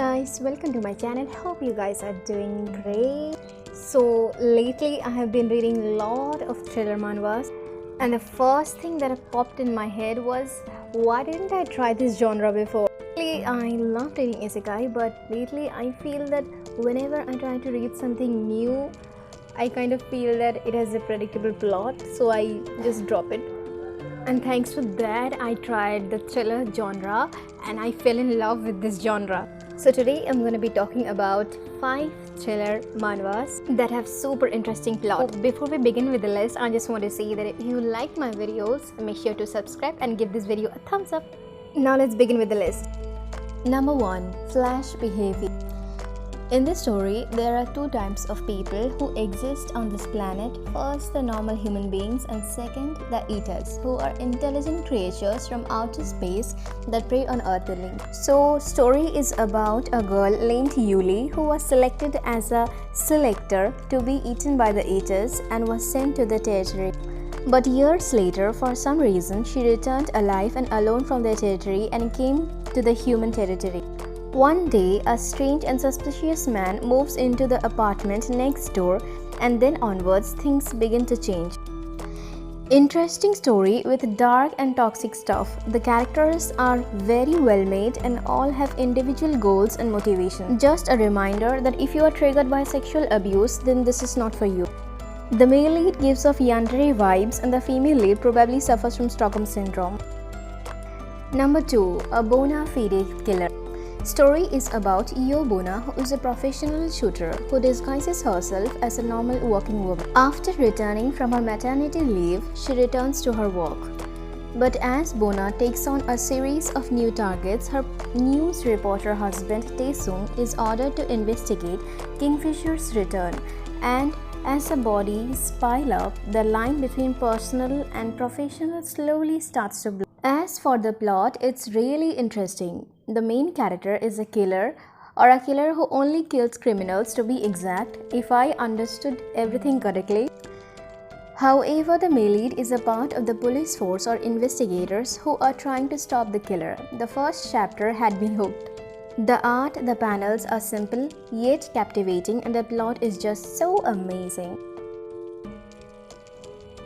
Guys, welcome to my channel. Hope you guys are doing great. So lately I have been reading a lot of thriller manhwas, and the first thing that popped in my head was, why didn't I try this genre before? Lately I love reading isekai, but lately I feel that whenever I try to read something new, I kind of feel that it has a predictable plot, so I just drop it. And thanks to that, I tried the thriller genre and I fell in love with this genre. So today I'm going to be talking about 5 thriller manhwas that have super interesting plot. Before we begin with the list, I just want to say that if you like my videos, make sure to subscribe and give this video a thumbs up. Now let's begin with the list. Number 1. Flash Behavior. In this story, there are 2 types of people who exist on this planet. First, the normal human beings, and second, the eaters, who are intelligent creatures from outer space that prey on earthlings. So, story is about a girl named Yuli who was selected as a selector to be eaten by the eaters and was sent to the territory. But years later, for some reason, she returned alive and alone from their territory and came to the human territory. One day, a strange and suspicious man moves into the apartment next door, and then onwards things begin to change. Interesting story with dark and toxic stuff. The characters are very well made and all have individual goals and motivation. Just a reminder that if you are triggered by sexual abuse, then this is not for you. The male lead gives off Yandere vibes and the female lead probably suffers from Stockholm Syndrome. Number 2. A bona fide killer. Story is about Bona, who is a professional shooter who disguises herself as a normal working woman. After returning from her maternity leave, she returns to her work. But as Bona takes on a series of new targets, her news reporter husband Taesung is ordered to investigate Kingfisher's return, and as the bodies pile up, the line between personal and professional slowly starts to blur. As for the plot, it's really interesting. The main character is a killer, or a killer who only kills criminals to be exact, if I understood everything correctly. However, the male lead is a part of the police force or investigators who are trying to stop the killer. The first chapter had me hooked. The art, the panels are simple yet captivating, and the plot is just so amazing.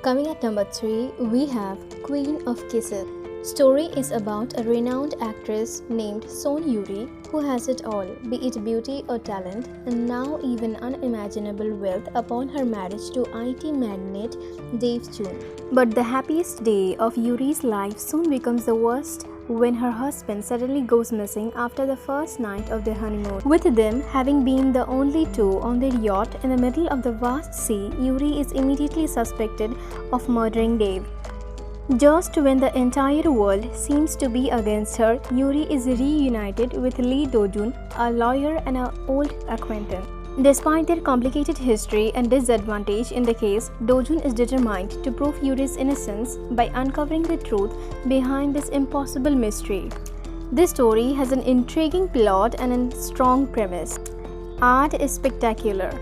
Coming at number 3, we have Queen of Kisses. Story is about a renowned actress named Son Yuri who has it all, be it beauty or talent, and now even unimaginable wealth upon her marriage to IT magnate Dave Chun. But the happiest day of Yuri's life soon becomes the worst when her husband suddenly goes missing after the first night of their honeymoon. With them having been the only 2 on their yacht in the middle of the vast sea, Yuri is immediately suspected of murdering Dave. Just when the entire world seems to be against her, Yuri is reunited with Lee Dojun, a lawyer and an old acquaintance. Despite their complicated history and disadvantage in the case, Dojun is determined to prove Yuri's innocence by uncovering the truth behind this impossible mystery. This story has an intriguing plot and a strong premise. Art is spectacular.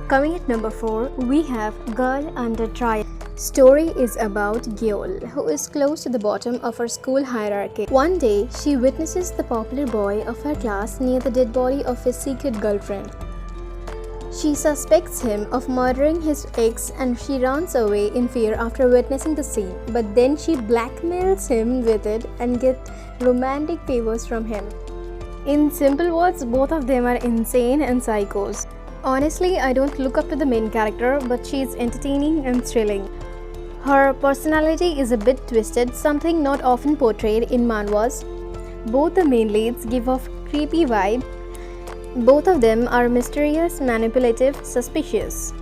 Coming at number 4, we have Girl Under Trial. Story is about Gyeol, who is close to the bottom of her school hierarchy. One day, she witnesses the popular boy of her class near the dead body of his secret girlfriend. She suspects him of murdering his ex and she runs away in fear after witnessing the scene. But then she blackmails him with it and gets romantic favors from him. In simple words, both of them are insane and psychos. Honestly, I don't look up to the main character, but she is entertaining and thrilling. Her personality is a bit twisted, something not often portrayed in manhwas. Both the main leads give off creepy vibe. Both of them are mysterious, manipulative, suspicious,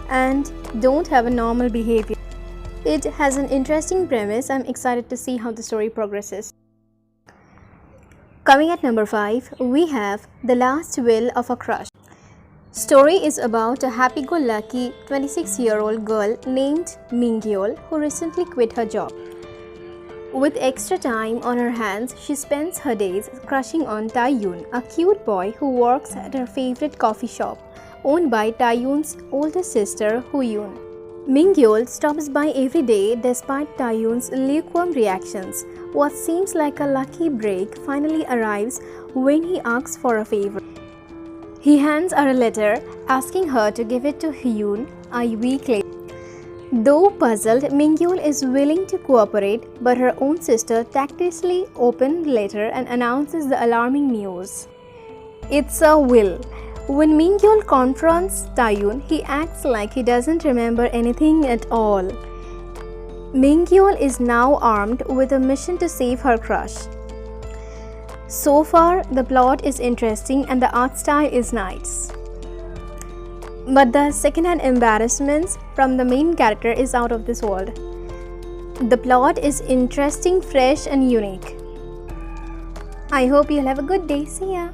and don't have a normal behavior. It has an interesting premise. I'm excited to see how the story progresses. Coming at number 5, we have The Last Will of a Crush. Story is about a happy-go-lucky 26-year-old girl named Mingyol who recently quit her job. With extra time on her hands, she spends her days crushing on Tae-yoon, a cute boy who works at her favorite coffee shop, owned by Tae-yoon's older sister, Hoo-yoon. Mingyul stops by every day despite Taeyun's lukewarm reactions. What seems like a lucky break finally arrives when he asks for a favor. He hands her a letter asking her to give it to Hyun a week later. Though puzzled, Mingyul is willing to cooperate, but her own sister tactlessly opens the letter and announces the alarming news. It's a will. When Mingyul confronts Taeyun, he acts like he doesn't remember anything at all. Mingyul is now armed with a mission to save her crush. So far, the plot is interesting and the art style is nice. But the second-hand embarrassments from the main character is out of this world. The plot is interesting, fresh and unique. I hope you'll have a good day. See ya!